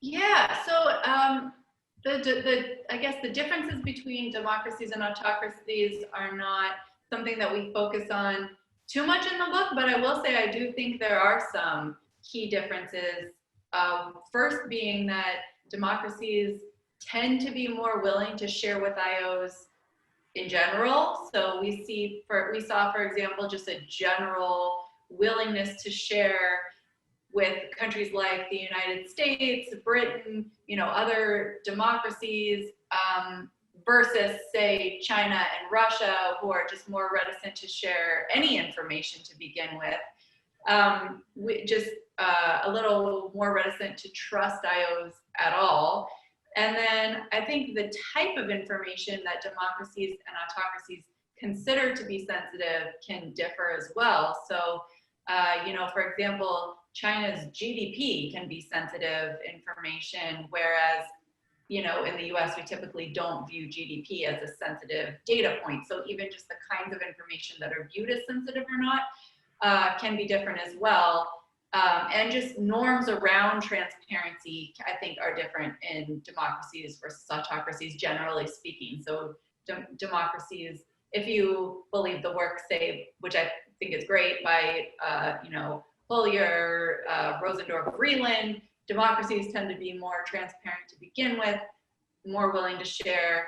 Yeah, so I guess the differences between democracies and autocracies are not something that we focus on too much in the book, but I will say I do think there are some key differences. First being that democracies tend to be more willing to share with IOs in general. So we saw, for example, just a general willingness to share with countries like the United States, Britain, other democracies, versus, say, China and Russia, who are just more reticent to share any information to begin with. A little more reticent to trust IOs at all. And then I think the type of information that democracies and autocracies consider to be sensitive can differ as well. So, for example, China's GDP can be sensitive information, whereas, in the US, we typically don't view GDP as a sensitive data point. So even just the kinds of information that are viewed as sensitive or not can be different as well. And just norms around transparency, I think, are different in democracies versus autocracies, generally speaking. So democracies, if you believe the work, say, which I think is great, by Collier, Rosendorf, Vreeland, democracies tend to be more transparent to begin with, more willing to share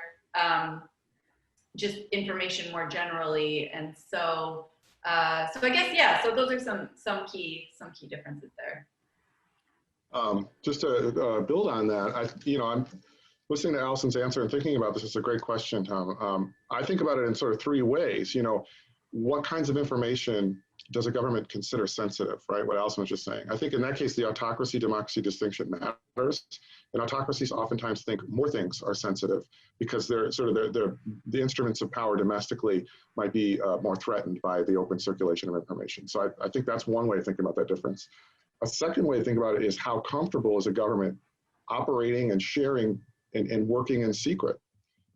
just information more generally. And so I guess, yeah, so those are some key differences there. Just to build on that, I'm listening to Allison's answer and thinking about this. It's a great question, Tom. I think about it in sort of three ways. What kinds of information does a government consider sensitive, right? What Allison was just saying. I think in that case, the autocracy-democracy distinction matters. And autocracies oftentimes think more things are sensitive because they're sort of the instruments of power domestically might be more threatened by the open circulation of information. So I think that's one way of thinking about that difference. A second way to think about it is how comfortable is a government operating and sharing and working in secret.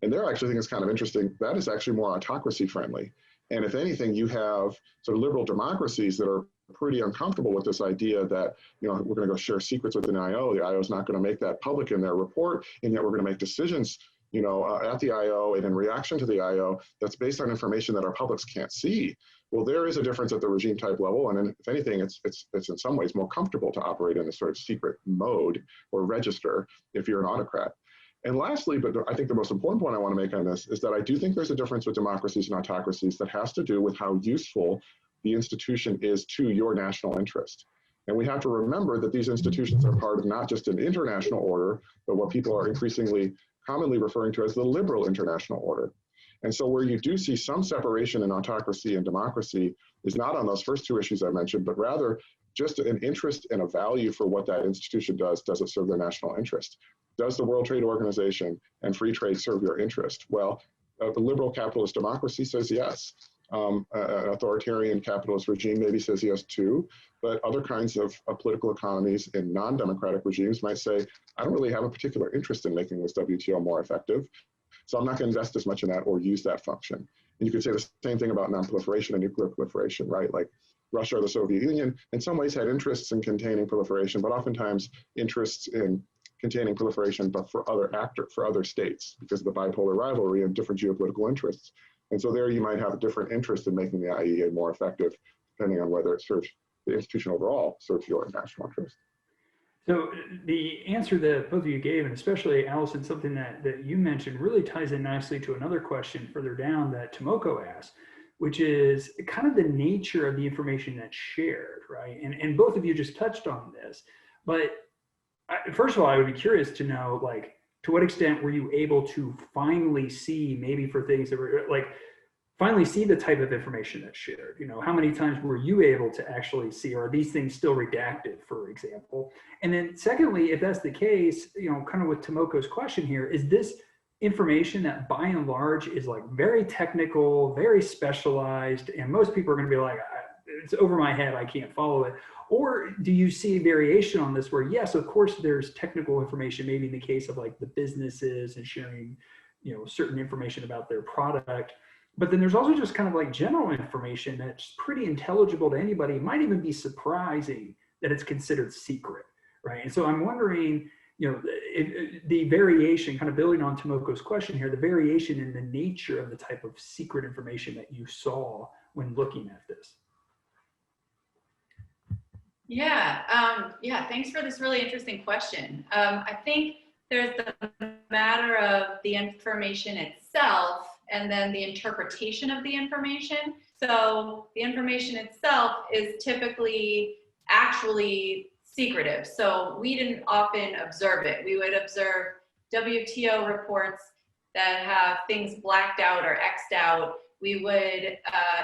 And there I actually think it's kind of interesting. That is actually more autocracy friendly. And if anything, you have sort of liberal democracies that are pretty uncomfortable with this idea that, we're going to go share secrets with an IO. The IO is not going to make that public in their report, and yet we're going to make decisions, at the IO and in reaction to the IO that's based on information that our publics can't see. Well, there is a difference at the regime type level, and if anything, it's in some ways more comfortable to operate in this sort of secret mode or register if you're an autocrat. And lastly, but I think the most important point I want to make on this is that I do think there's a difference with democracies and autocracies that has to do with how useful the institution is to your national interest. And we have to remember that these institutions are part of not just an international order, but what people are increasingly commonly referring to as the liberal international order. And so where you do see some separation in autocracy and democracy is not on those first two issues I mentioned, but rather just an interest and a value for what that institution does. Does it serve their national interest? Does the World Trade Organization and free trade serve your interest? Well, the liberal capitalist democracy says yes. An authoritarian capitalist regime maybe says yes too, but other kinds of political economies in non-democratic regimes might say, I don't really have a particular interest in making this WTO more effective, so I'm not going to invest as much in that or use that function. And you could say the same thing about non-proliferation and nuclear proliferation, right? Like Russia or the Soviet Union in some ways had interests in containing proliferation, but oftentimes interests in containing proliferation, but for other states because of the bipolar rivalry and different geopolitical interests. And so there you might have a different interest in making the IEA more effective, depending on whether it serves the institution overall serves your national interest. So the answer that both of you gave, and especially Allison, something that you mentioned really ties in nicely to another question further down that Tomoko asked, which is kind of the nature of the information that's shared, right? And both of you just touched on this, but first of all, I would be curious to know, like, to what extent were you able to finally see, maybe for things that were like, finally see the type of information that's shared? You know, how many times were you able to actually see, or are these things still redacted, for example? And then secondly, if that's the case, you know, kind of with Tomoko's question here, is this information that by and large is like very technical, very specialized, and most people are going to be like, it's over my head, I can't follow it? Or do you see variation on this where, yes, of course, there's technical information, maybe in the case of like the businesses and sharing, you know, certain information about their product, but then there's also just kind of like general information that's pretty intelligible to anybody. It might even be surprising that it's considered secret, right? And so I'm wondering, you know, the variation, kind of building on Tomoko's question here, the variation in the nature of the type of secret information that you saw when looking at this. Yeah, thanks for this really interesting question. I think there's the matter of the information itself and then the interpretation of the information. So the information itself is typically actually secretive. So we didn't often observe it. We would observe WTO reports that have things blacked out or X'd out. We would,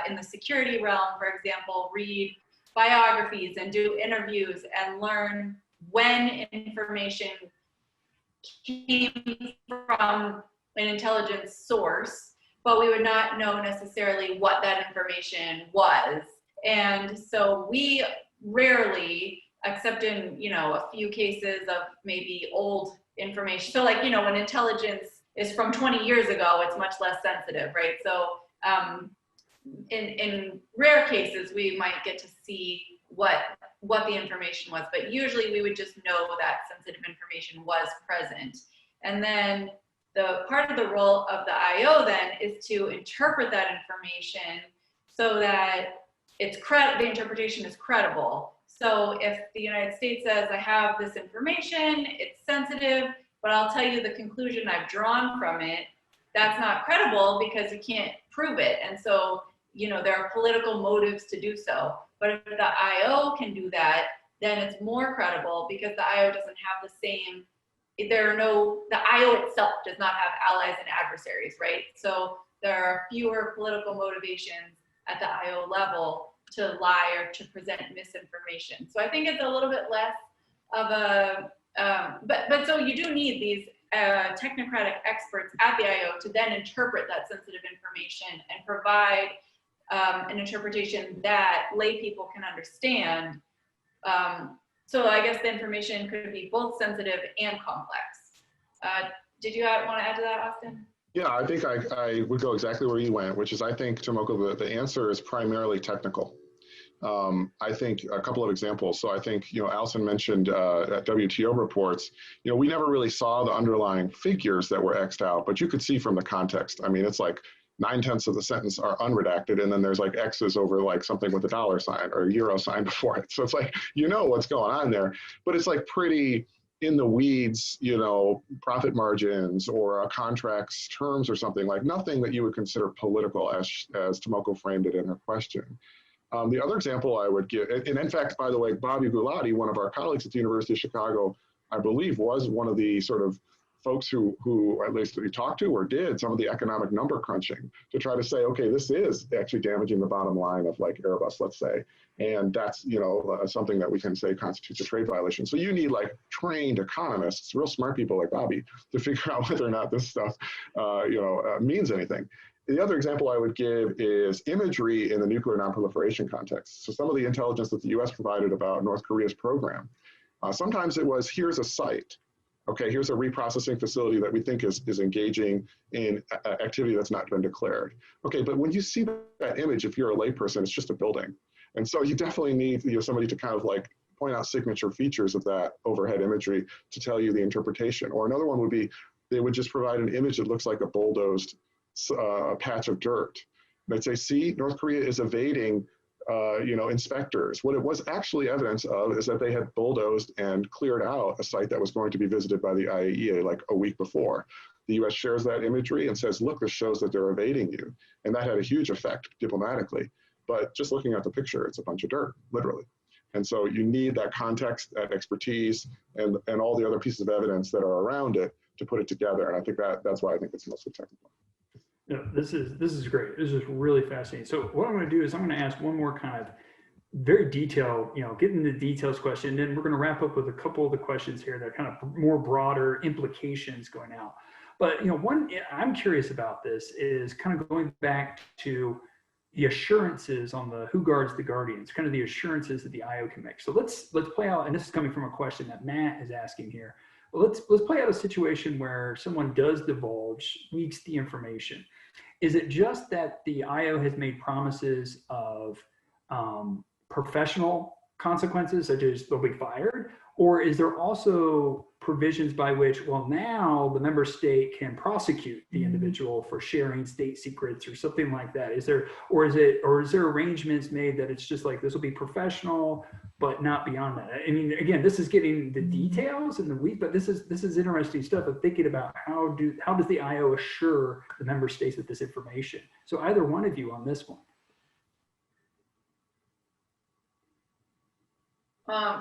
in the security realm, for example, read biographies and do interviews and learn when information came from an intelligence source, but we would not know necessarily what that information was. And so we rarely, except in, you know, a few cases of maybe old information. So like, you know, when intelligence is from 20 years ago, it's much less sensitive, right? So in rare cases, we might get to see what the information was, but usually we would just know that sensitive information was present. And then the part of the role of the IO then is to interpret that information so that the interpretation is credible. So if the United States says, I have this information, it's sensitive, but I'll tell you the conclusion I've drawn from it, that's not credible because you can't prove it. And so, you know, there are political motives to do so. But if the IO can do that, then it's more credible because the IO doesn't have the same, the IO itself does not have allies and adversaries, right? So there are fewer political motivations at the IO level to lie or to present misinformation. So I think it's a little bit less of a, but so you do need these technocratic experts at the IO to then interpret that sensitive information and provide an interpretation that lay people can understand. So I guess the information could be both sensitive and complex. Did you want to add to that, Austin? Yeah, I think I would go exactly where you went, which is I think, Tomoko, the answer is primarily technical. I think a couple of examples. So I think, you know, Allison mentioned WTO reports. You know, we never really saw the underlying figures that were X'd out, but you could see from the context. I mean, it's like 9/10 of the sentence are unredacted, and then there's like X's over like something with a dollar sign or a euro sign before it. So it's like, you know what's going on there, but it's like pretty in the weeds, you know, profit margins or a contract's terms or something, like nothing that you would consider political as Tomoko framed it in her question. The other example I would give, and in fact, by the way, Bobby Gulati, one of our colleagues at the University of Chicago, I believe was one of the sort of folks who at least we talked to or did some of the economic number crunching to try to say, okay, this is actually damaging the bottom line of like Airbus, let's say. And that's, you know, something that we can say constitutes a trade violation. So you need like trained economists, real smart people like Bobby, to figure out whether or not this stuff, means anything. The other example I would give is imagery in the nuclear nonproliferation context. So some of the intelligence that the US provided about North Korea's program, sometimes it was, here's a site. Okay, here's a reprocessing facility that we think is engaging in activity that's not been declared. Okay, but when you see that image, if you're a layperson, it's just a building. And so you definitely need, you know, somebody to kind of like point out signature features of that overhead imagery to tell you the interpretation. Or another one would be, they would just provide an image that looks like a bulldozed patch of dirt. They'd say, see, North Korea is evading inspectors. What it was actually evidence of is that they had bulldozed and cleared out a site that was going to be visited by the IAEA like a week before. The US shares that imagery and says, look, this shows that they're evading you. And that had a huge effect diplomatically. But just looking at the picture, it's a bunch of dirt, literally. And so you need that context, that expertise, and all the other pieces of evidence that are around it to put it together. And I think that's why I think it's mostly technical. No, this is great. This is really fascinating. So what I'm going to do is I'm going to ask one more kind of very detailed, get into the details question, and then we're going to wrap up with a couple of the questions here that are kind of more broader implications going out. But one I'm curious about this is kind of going back to the assurances on the who guards the guardians, kind of the assurances that the IO can make. So let's play out, and this is coming from a question that Matt is asking here. Let's play out a situation where someone does divulge, leaks the information. Is it just that the IO has made promises of professional consequences, such as they'll be fired? Or is there also provisions by which, well, now the member state can prosecute the individual for sharing state secrets or something like that? Is there arrangements made that it's just like, this will be professional, but not beyond that? I mean, again, this is getting the details and the weeds, but this is interesting stuff of thinking about how does the IO assure the member states of this information? So either one of you on this one.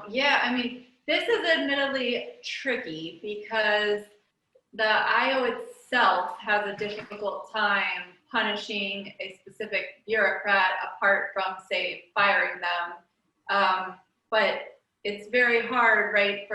Yeah, I mean, this is admittedly tricky because the IO itself has a difficult time punishing a specific bureaucrat apart from, say, firing them. But it's very hard, right,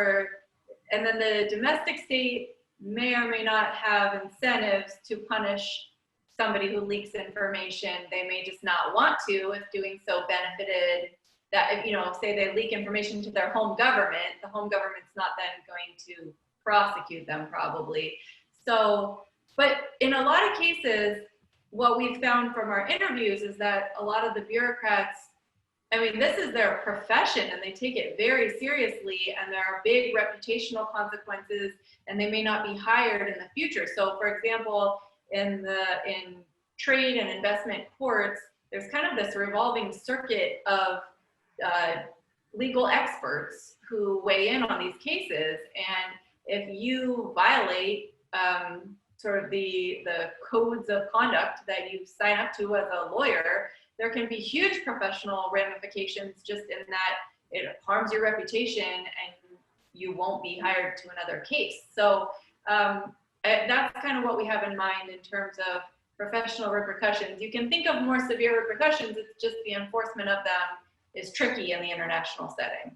and then the domestic state may or may not have incentives to punish somebody who leaks information. They may just not want to if doing so benefited that, say they leak information to their home government, the home government's not then going to prosecute them probably. So, but in a lot of cases, what we've found from our interviews is that a lot of the bureaucrats, I mean, this is their profession and they take it very seriously, and there are big reputational consequences, and they may not be hired in the future. So for example, in trade and investment courts, there's kind of this revolving circuit of legal experts who weigh in on these cases. And if you violate sort of the codes of conduct that you sign up to as a lawyer, there can be huge professional ramifications just in that it harms your reputation and you won't be hired to another case. So that's kind of what we have in mind in terms of professional repercussions. You can think of more severe repercussions, it's just the enforcement of them is tricky in the international setting.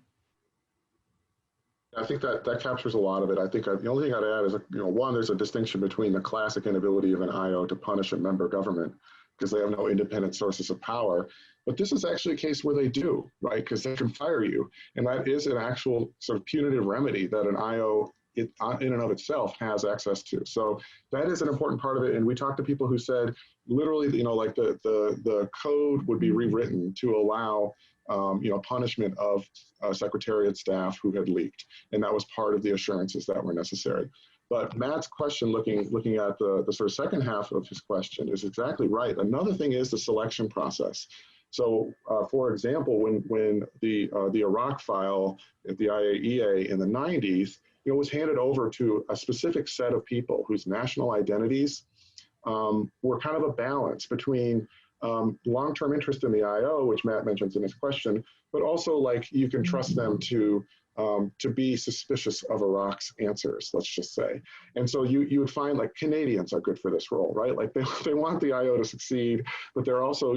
I think that captures a lot of it. I think the only thing I'd add is, one, there's a distinction between the classic inability of an IO to punish a member government because they have no independent sources of power. But this is actually a case where they do, right? Because they can fire you. And that is an actual sort of punitive remedy that an IO in and of itself has access to. So that is an important part of it. And we talked to people who said, literally, like the code would be rewritten to allow punishment of Secretariat staff who had leaked. And that was part of the assurances that were necessary. But Matt's question, looking at the sort of second half of his question, is exactly right. Another thing is the selection process. So, for example, when the Iraq file at the IAEA in the 90s, was handed over to a specific set of people whose national identities were kind of a balance between long-term interest in the IO, which Matt mentions in his question, but also like you can trust them to be suspicious of Iraq's answers, let's just say. And so you would find like Canadians are good for this role, right? Like they want the IO to succeed, but they're also,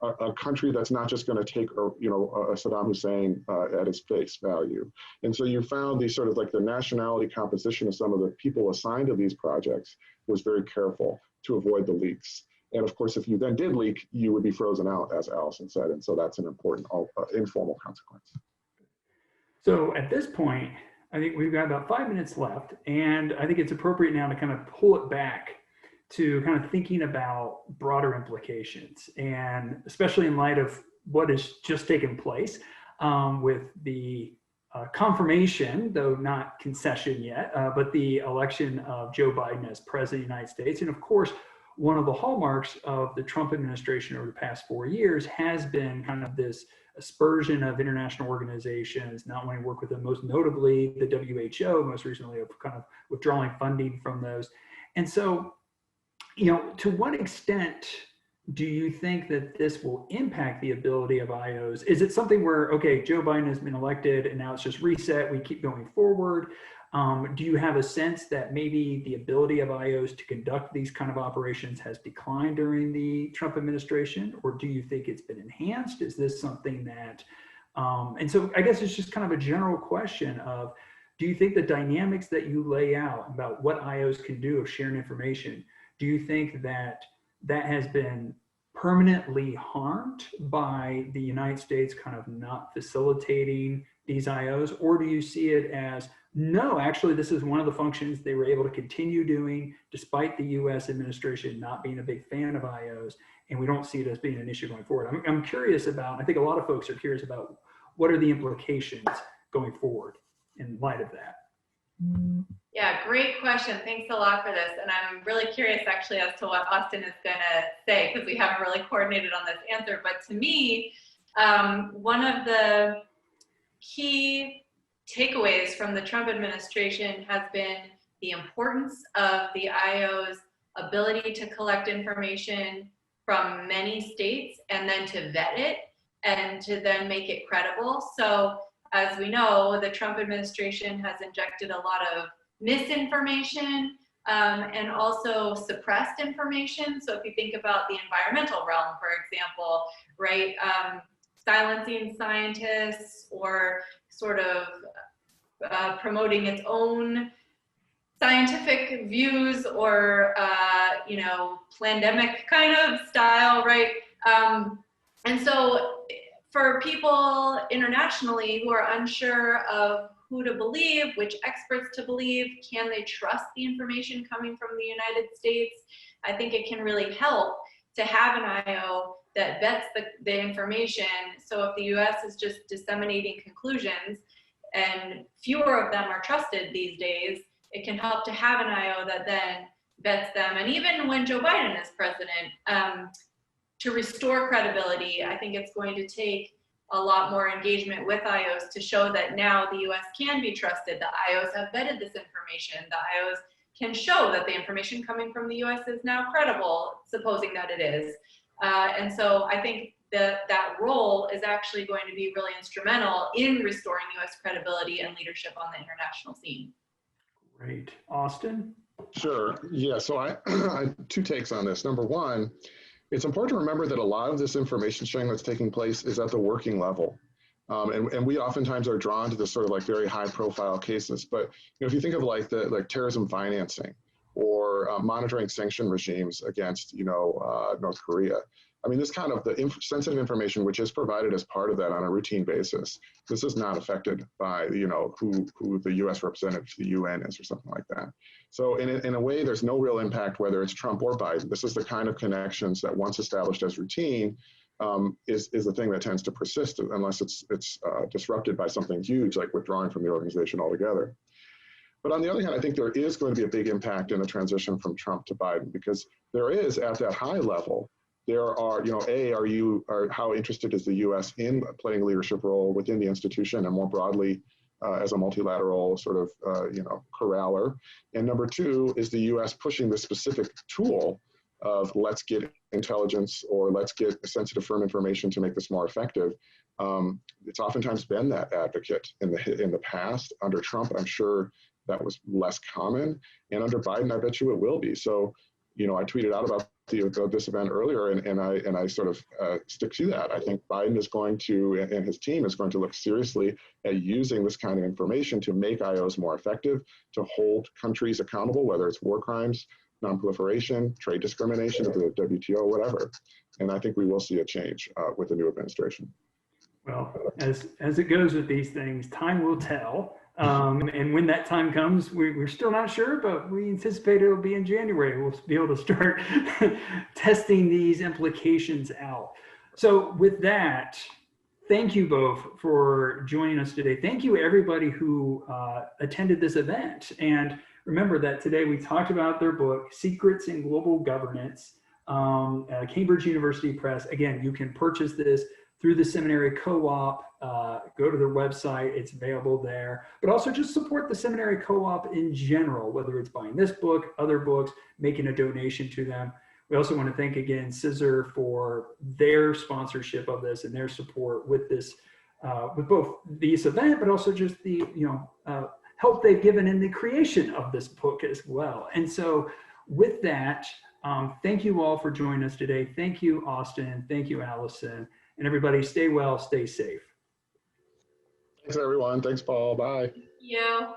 a country that's not just going to take, Saddam Hussein at his face value. And so you found these sort of like the nationality composition of some of the people assigned to these projects was very careful to avoid the leaks. And of course, if you then did leak, you would be frozen out, as Allison said. And so that's an important informal consequence. So at this point, I think we've got about 5 minutes left, and I think it's appropriate now to kind of pull it back to kind of thinking about broader implications, and especially in light of what has just taken place with the confirmation, though not concession yet, but the election of Joe Biden as president of the United States. And of course, one of the hallmarks of the Trump administration over the past 4 years has been kind of this aspersion of international organizations not wanting to work with them, most notably the WHO, most recently of kind of withdrawing funding from those. And so, to what extent do you think that this will impact the ability of IOs? Is it something where, okay, Joe Biden has been elected and now it's just reset, we keep going forward? Do you have a sense that maybe the ability of IOs to conduct these kind of operations has declined during the Trump administration, or do you think it's been enhanced? Is this something that, and so I guess it's just kind of a general question of, do you think the dynamics that you lay out about what IOs can do of sharing information, do you think that that has been permanently harmed by the United States kind of not facilitating these IOs, or do you see it as, no, actually, this is one of the functions they were able to continue doing despite the US administration not being a big fan of IOs, and we don't see it as being an issue going forward? I'm curious about, I think a lot of folks are curious about what are the implications going forward in light of that? Yeah, great question. Thanks a lot for this. And I'm really curious actually as to what Austin is going to say, because we haven't really coordinated on this answer. But to me, one of the key takeaways from the Trump administration has been the importance of the IO's ability to collect information from many states and then to vet it and to then make it credible. So as we know, the Trump administration has injected a lot of misinformation and also suppressed information. So if you think about the environmental realm, for example, right, silencing scientists or sort of promoting its own scientific views or, pandemic kind of style, right? And so for people internationally who are unsure of who to believe, which experts to believe, can they trust the information coming from the United States? I think it can really help to have an IO that vets the information. So if the US is just disseminating conclusions and fewer of them are trusted these days, it can help to have an IO that then vets them. And even when Joe Biden is president, to restore credibility, I think it's going to take a lot more engagement with IOs to show that now the US can be trusted. The IOs have vetted this information. The IOs can show that the information coming from the US is now credible, supposing that it is. And so I think that role is actually going to be really instrumental in restoring US credibility and leadership on the international scene. Great. Austin? Sure. Yeah, so I two takes on this. Number one, it's important to remember that a lot of this information sharing that's taking place is at the working level. And we oftentimes are drawn to this sort of like very high profile cases. But if you think of like terrorism financing or monitoring sanction regimes against, North Korea, I mean, this kind of sensitive information, which is provided as part of that on a routine basis, this is not affected by, who the U.S. representative to the UN is or something like that. So in a way, there's no real impact whether it's Trump or Biden. This is the kind of connections that once established as routine is the thing that tends to persist unless it's disrupted by something huge like withdrawing from the organization altogether. But on the other hand, I think there is going to be a big impact in the transition from Trump to Biden, because there is at that high level, there are, how interested is the U.S. in playing a leadership role within the institution and more broadly as a multilateral sort of, corraller. And number two, is the U.S. pushing the specific tool of let's get intelligence or let's get sensitive firm information to make this more effective. It's oftentimes been that advocate in the past. Under Trump, I'm sure that was less common. And under Biden, I bet you it will be. So, I tweeted out about this event earlier, and I sort of stick to that. I think Biden is going to, and his team is going to look seriously at using this kind of information to make IOs more effective, to hold countries accountable, whether it's war crimes, non-proliferation, trade discrimination at the WTO, whatever. And I think we will see a change with the new administration. Well, as it goes with these things, time will tell. And when that time comes, we're still not sure, but we anticipate it'll be in January. We'll be able to start testing these implications out. So with that, thank you both for joining us today. Thank you everybody who attended this event. And remember that today we talked about their book, Secrets in Global Governance, Cambridge University Press. Again, you can purchase this through the Seminary Co-op. Go to their website, it's available there. But also just support the Seminary Co-op in general, whether it's buying this book, other books, making a donation to them. We also want to thank again cissr for their sponsorship of this and their support with this, with both this event, but also just the help they've given in the creation of this book as well. And so with that, thank you all for joining us today. Thank you, Austin. Thank you, Allison. And everybody stay well, stay safe. Thanks, everyone. Thanks, Paul. Bye. Thank you.